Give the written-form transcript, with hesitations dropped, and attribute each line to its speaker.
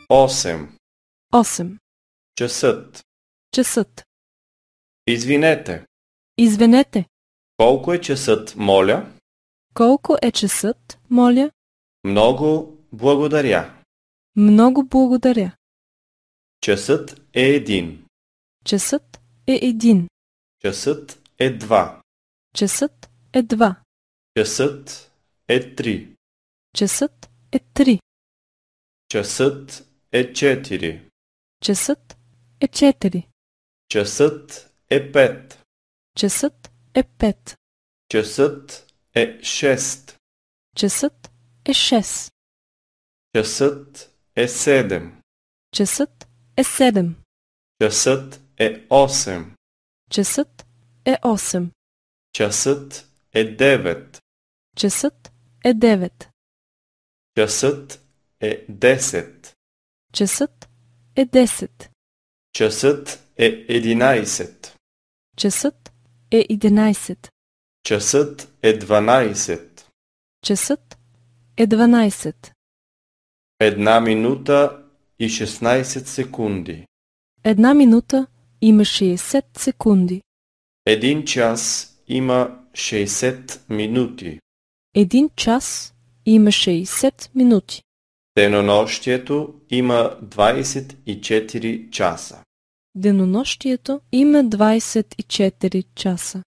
Speaker 1: 8.
Speaker 2: 8.
Speaker 1: Часът.
Speaker 2: Часът.
Speaker 1: Извинете.
Speaker 2: Извинете.
Speaker 1: Колко е часът, моля?
Speaker 2: Колко е часът, моля?
Speaker 1: Много благодаря.
Speaker 2: Много благодаря.
Speaker 1: Часът е 1.
Speaker 2: Часът е 1.
Speaker 1: Часът е 2.
Speaker 2: Часът е 2.
Speaker 1: Часът е 3.
Speaker 2: Часът е 3.
Speaker 1: Часът е 4.
Speaker 2: Часът е 4.
Speaker 1: Часът е 5.
Speaker 2: Часът е 5.
Speaker 1: Часът е 6.
Speaker 2: Часът е 6.
Speaker 1: Часът е 7.
Speaker 2: Часът е 7.
Speaker 1: Часът е 8.
Speaker 2: Часът е 8.
Speaker 1: Часът е 9.
Speaker 2: Часът е 9.
Speaker 1: Часът е 10.
Speaker 2: Часът е 10.
Speaker 1: Часът е 11.
Speaker 2: Часът е 11.
Speaker 1: Часът е 12.
Speaker 2: Часът е 12.
Speaker 1: 1 минута и 16 секунди.
Speaker 2: 1 минута има 60 секунди.
Speaker 1: 1 час има 60 минути.
Speaker 2: 1 час има 60 минути.
Speaker 1: Денонощието има 24 часа.
Speaker 2: Денонощието има 24 часа.